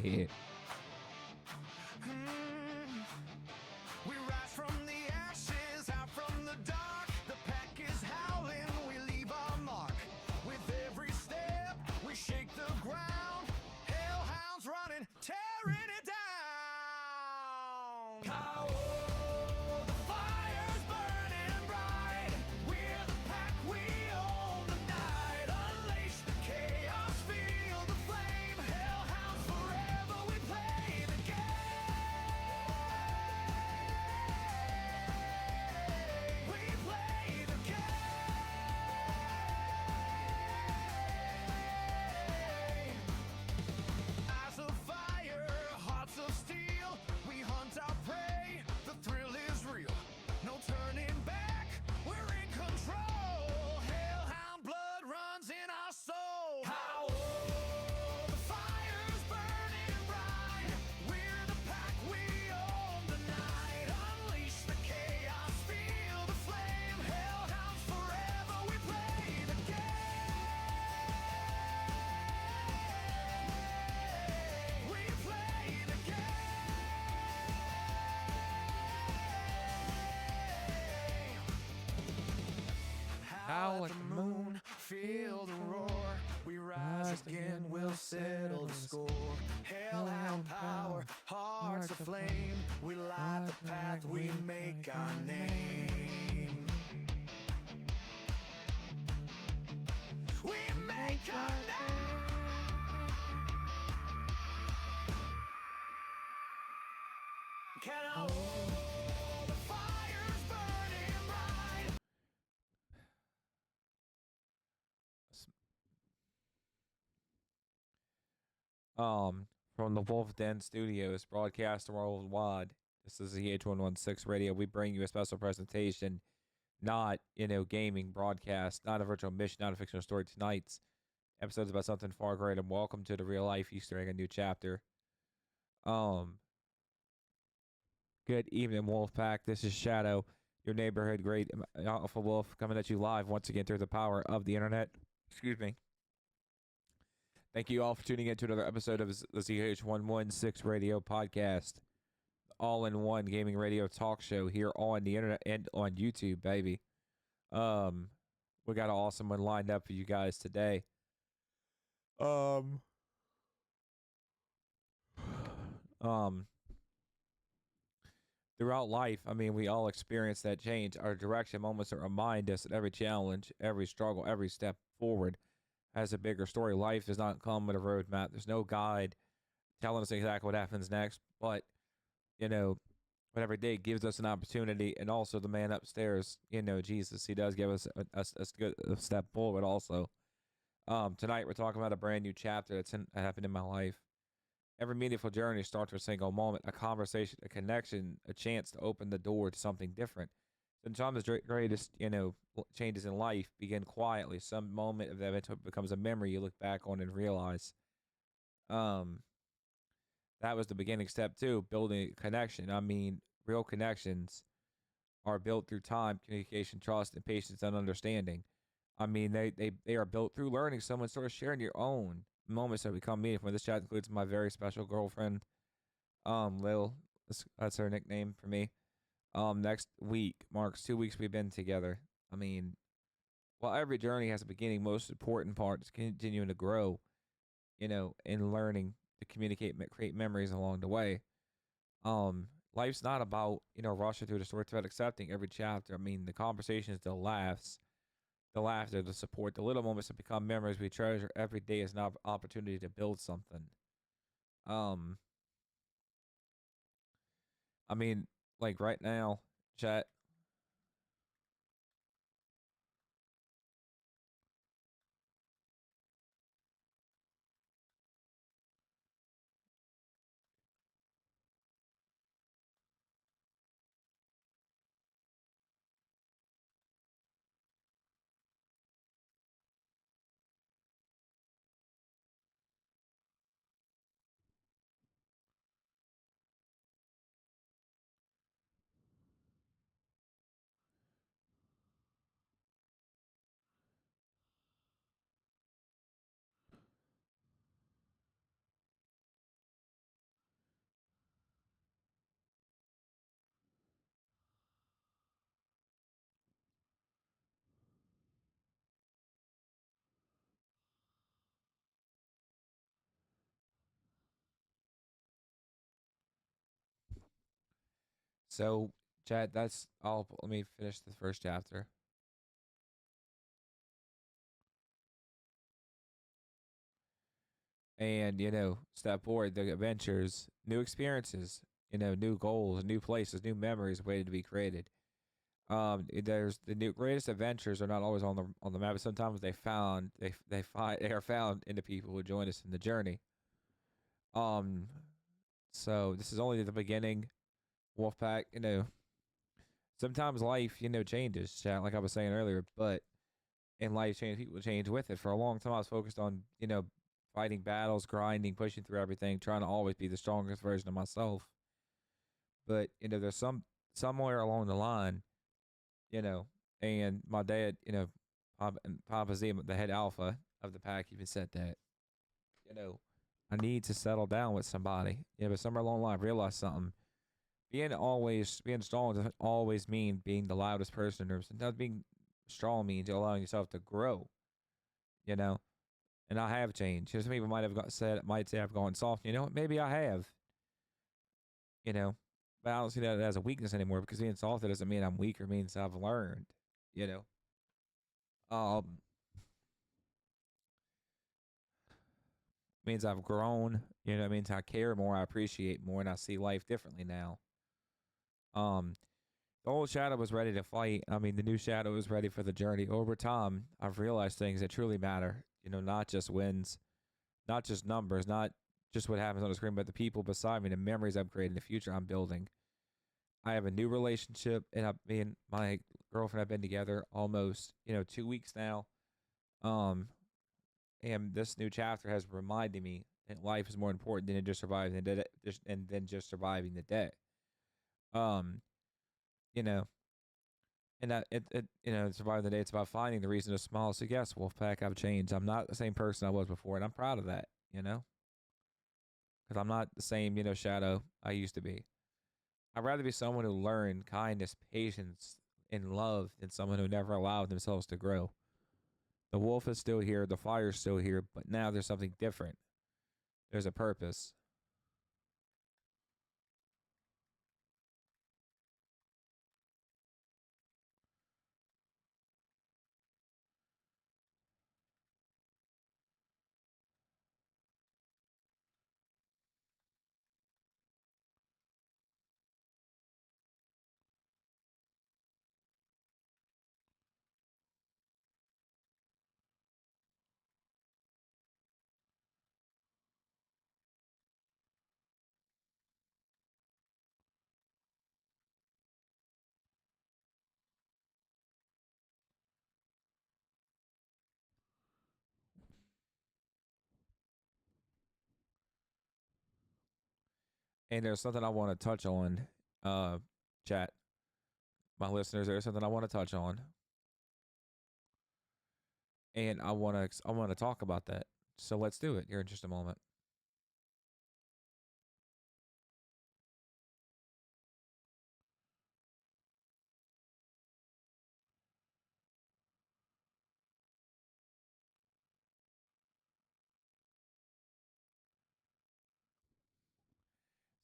Yeah. We rise from the ashes, out from the dark. The pack is howling, we leave our mark. With every step, we shake the ground. Hellhounds running, tearing it down. Oh, the fire's burning bright. We're the pack, we own the night. Unleash the chaos, feel the flame. Hellhounds forever, we play the game. We play the game. Eyes of fire, hearts of steel. We hunt our prey, the thrill is real. No turning back, we're in control. Hellhound blood runs in our soul. How the fire's burning bright. We're the pack, we own the night. Unleash the chaos, feel the flame. Hellhounds forever, we play the game. We play the game. Howl at the moon, feel the roar. We rise again, we'll settle the score. Hellhound power, hearts aflame. We light the path, we make our name. We make our name. Can I hold the fire's burning bright? From the Wolf Den Studios, broadcast worldwide. This is ZH116 Radio. We bring you a special presentation, not, gaming broadcast, not a virtual mission, not a fictional story. Tonight's episode's about something far greater. Welcome to the real life Easter egg, a new chapter. Good evening, Wolfpack. This is Shadow, your neighborhood great alpha wolf, coming at you live once again through the power of the internet. Excuse me. Thank you all for tuning in to another episode of the ZH116 Radio podcast, all-in-one gaming radio talk show here on the internet and on YouTube, baby. We got an awesome one lined up for you guys today. Throughout life, we all experience that change. Our direction moments that remind us that every challenge, every struggle, every step forward has a bigger story. Life does not come with a roadmap. There's no guide telling us exactly what happens next. But, but every day gives us an opportunity. And also the man upstairs, Jesus, he does give us a step forward also. Tonight we're talking about a brand new chapter that happened in my life. Every meaningful journey starts with a single moment, a conversation, a connection, a chance to open the door to something different. Sometimes the greatest, changes in life begin quietly. Some moment of that event becomes a memory you look back on and realize. That was the beginning step too, building a connection. Real connections are built through time, communication, trust, and patience and understanding. They are built through learning. Someone sort of sharing your own moments that become meaningful. This chat includes my very special girlfriend, Lil. That's her nickname for me. Next week marks 2 weeks we've been together. While every journey has a beginning, most important part is continuing to grow, and learning to communicate, create memories along the way. Life's not about, rushing through the story. It's about accepting every chapter. The conversations, the laughs, the laughter, the support, the little moments that become memories we treasure every day is an opportunity to build something. Like right now, chat. So, Chad, that's all. Let me finish the first chapter. And, step forward, the adventures, new experiences, new goals, new places, new memories waiting to be created. There's the new greatest adventures are not always on the map, but sometimes they are found in the people who join us in the journey. Um, so this is only the beginning. Wolfpack, sometimes life, changes, chat, like I was saying earlier, but in life change, people change with it. For a long time, I was focused on, fighting battles, grinding, pushing through everything, trying to always be the strongest version of myself. But, there's somewhere along the line, you know, and my dad, Papa Z, the head alpha of the pack, even said that, you know, I need to settle down with somebody. But somewhere along the line, I realized something. Being strong doesn't always mean being the loudest person in the room. Sometimes being strong means allowing yourself to grow, you know. And I have changed. Some people might say I've gone soft. You know what? Maybe I have, you know. But I don't see that as a weakness anymore because being soft doesn't mean I'm weak or means I've learned, you know. Um, means I've grown. It means I care more, I appreciate more, and I see life differently now. Um, the old Shadow was ready to fight. I mean, the new Shadow is ready for the journey. Over time, I've realized things that truly matter. Not just wins, not just numbers, not just what happens on the screen, but the people beside me, the memories I'm creating, the future I'm building. I have a new relationship, and me and my girlfriend have been together almost, 2 weeks now. Um, and this new chapter has reminded me that life is more important than just surviving the day, and than just surviving the day. Um, you know, and that surviving the day, it's about finding the reason to smile. So yes, Wolfpack, I've changed. I'm not the same person I was before, and I'm proud of that. Because I'm not the same, Shadow I used to be. I'd rather be someone who learned kindness, patience, and love than someone who never allowed themselves to grow. The wolf is still here, the fire's still here, but now there's something different. There's a purpose. And there's something I want to touch on, uh, chat, my listeners. There's something I want to touch on, and I want to talk about that. So let's do it here in just a moment.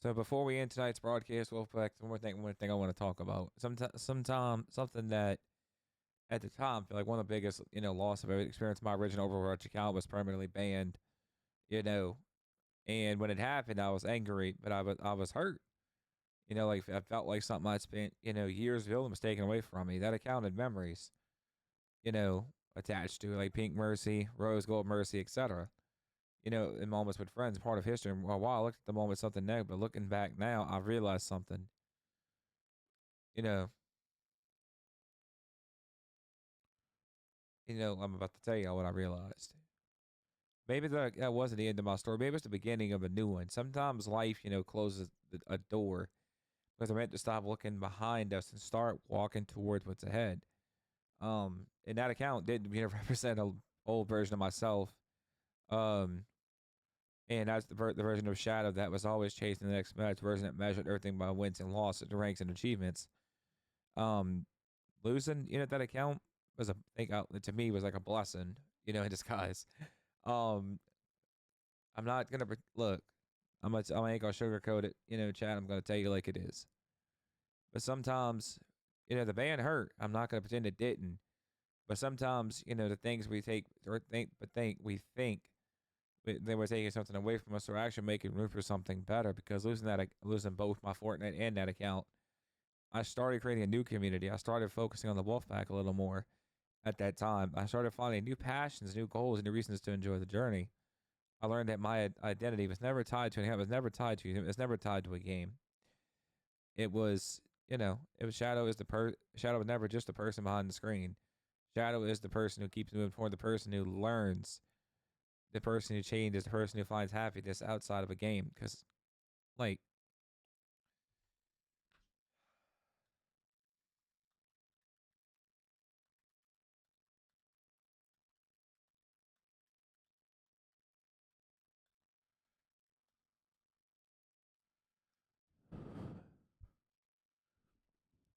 So before we end tonight's broadcast, Wolfpack, one more thing I want to talk about. Something that at the time, I feel like one of the biggest, loss I've ever experienced. My original Overwatch account was permanently banned, you know, and when it happened, I was angry, but I was hurt. Like I felt like something I'd spent, years building was taken away from me. That account had memories, you know, attached to it, like Pink Mercy, Rose Gold Mercy, etc. In moments with friends, part of history. And while I looked at the moment something negative, but looking back now, I realized something. You know, I'm about to tell you what I realized. Maybe that wasn't the end of my story. Maybe it's the beginning of a new one. Sometimes life, closes a door because we're meant to stop looking behind us and start walking towards what's ahead. And that account did, represent a old version of myself. Um, and that's the version of Shadow that was always chasing the next match, version that measured everything by wins and losses, the ranks and achievements. Um, Losing, that account was to me was like a blessing, in disguise. Um, I'm not gonna look. I ain't gonna sugarcoat it, chat. I'm gonna tell you like it is. But sometimes, the band hurt. I'm not going to pretend it didn't. But sometimes, the things we take or think they were taking something away from us, or actually making room for something better. Because losing both my Fortnite and that account, I started creating a new community. I started focusing on the Wolfpack a little more at that time. I started finding new passions, new goals, and new reasons to enjoy the journey. I learned that my identity was never tied to an account. It was never tied to it was never tied to a game. It was, it was Shadow was never just the person behind the screen. Shadow is the person who keeps moving forward, the person who learns, the person who changes, the person who finds happiness outside of a game. Because, like,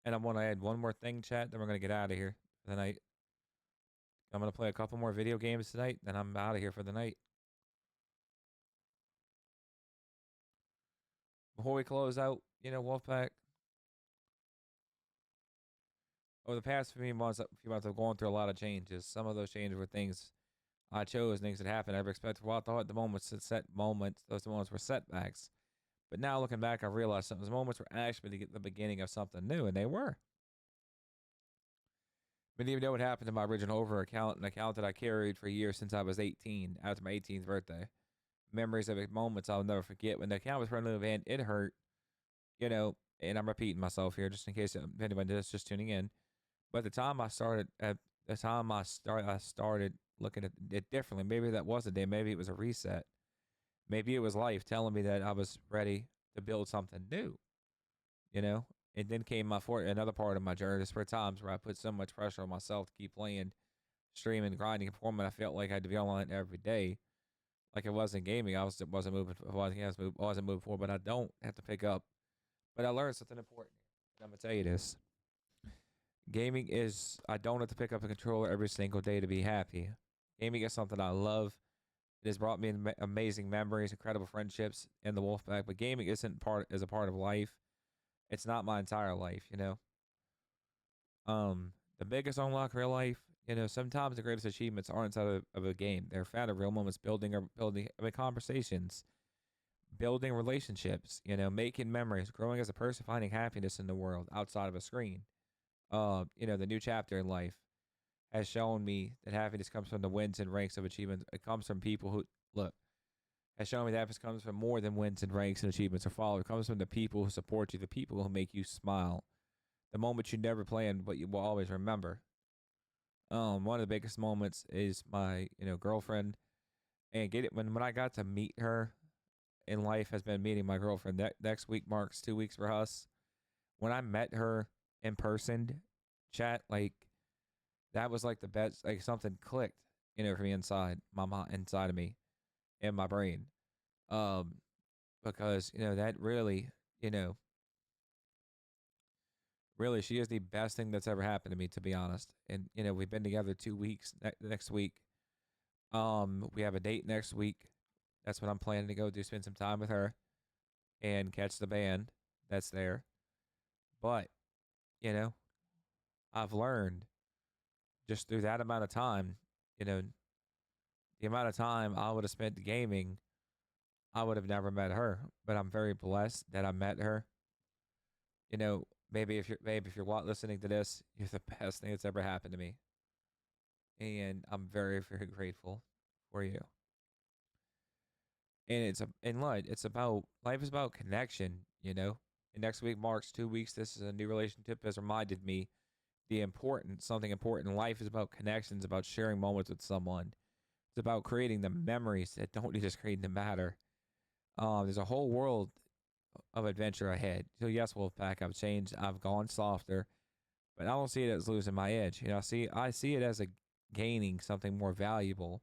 and I want to add one more thing, chat, then we're going to get out of here for the night. I'm going to play a couple more video games tonight, then I'm out of here for the night. Before we close out, Wolfpack, over the past few months, I've gone through a lot of changes. Some of those changes were things I chose, things that happened. I never expected. Well, I thought the moments, those moments were setbacks. But now looking back, I realized some of those moments were actually the beginning of something new, and they were. But even though it happened to my original account, an account that I carried for years since I was 18, after my 18th birthday, memories of moments I'll never forget. When the account was running the it hurt, and I'm repeating myself here just in case anyone is just tuning in. But I started looking at it differently. Maybe that was a day. Maybe it was a reset. Maybe it was life telling me that I was ready to build something new. And then came another part of my journey. There were times where I put so much pressure on myself to keep playing, streaming, grinding, performing. I felt like I had to be online every day. Like it wasn't gaming. I wasn't moving. I wasn't moving forward. But I don't have to pick up. But I learned something important. And I'm gonna tell you this. Gaming is, I don't have to pick up a controller every single day to be happy. Gaming is something I love. It has brought me amazing memories, incredible friendships in the Wolfpack. But gaming is a part of life. It's not my entire life, The biggest unlock in real life, sometimes the greatest achievements aren't inside of a game. They're found in real moments, building conversations, building relationships, making memories, growing as a person, finding happiness in the world outside of a screen. The new chapter in life has shown me that happiness comes from the wins and ranks of achievements. It comes from people who has shown me that happiness comes from more than wins and ranks and achievements or followers. It comes from the people who support you, the people who make you smile, the moments you never planned but you will always remember. One of the biggest moments is my girlfriend, and when I got to meet her in life has been meeting my girlfriend. Next week marks 2 weeks for us. When I met her in person, chat, like that was like the best. Like something clicked, for me inside inside of me, in my brain, because that really, really she is the best thing that's ever happened to me, to be honest. And we've been together 2 weeks. Next week, we have a date next week. That's what I'm planning to go do. Spend some time with her, and catch the band that's there. But I've learned just through that amount of time, the amount of time I would have spent gaming, I would have never met her. But I'm very blessed that I met her. Maybe if you're listening to this, you're the best thing that's ever happened to me, and I'm very, very grateful for you. And it's about life is about connection. And next week marks 2 weeks. This is a new relationship has reminded me something important in life is about connections, about sharing moments with someone. It's about creating the memories that don't just create the matter. There's a whole world of adventure ahead. So yes, Wolfpack, I've changed. I've gone softer, but I don't see it as losing my edge. I see it as gaining something more valuable.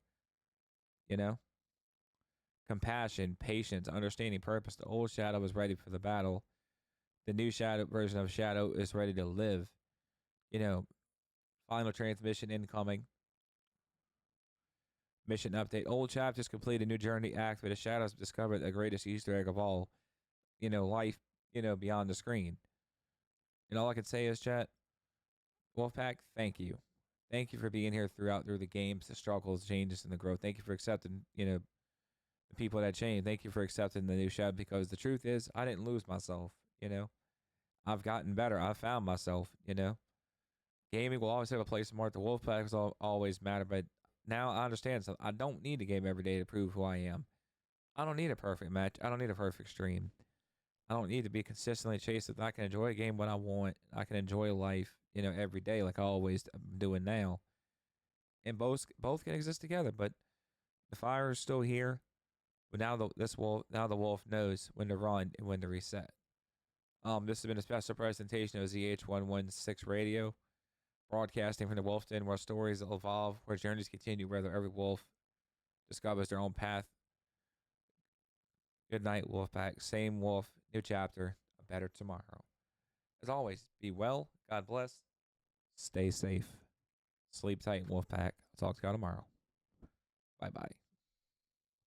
Compassion, patience, understanding, purpose. The old Shadow is ready for the battle. The new version of Shadow is ready to live. Final transmission incoming. Mission update. Old chapters complete. A new journey activated. Shadows discovered the greatest Easter egg of all. Life, beyond the screen. And all I can say is, chat, Wolfpack, thank you. Thank you for being here through the games, the struggles, changes, and the growth. Thank you for accepting, the people that change. Thank you for accepting the new Shad, because the truth is, I didn't lose myself, I've gotten better. I've found myself, Gaming will always have a place in Mark. The Wolfpack will always matter, but now I understand something. I don't need to game every day to prove who I am. I don't need a perfect match. I don't need a perfect stream. I don't need to be consistently chasing. I can enjoy a game when I want. I can enjoy life, every day like I always am doing now. And both can exist together, but the fire is still here. But now the wolf knows when to run and when to reset. This has been a special presentation of ZH116 Radio, broadcasting from the Wolf Den, where stories evolve, where journeys continue, where every wolf discovers their own path. Good night, Wolfpack. Same wolf, new chapter, a better tomorrow. As always, be well, God bless, stay safe, sleep tight, Wolfpack. I'll talk to you tomorrow. Bye-bye.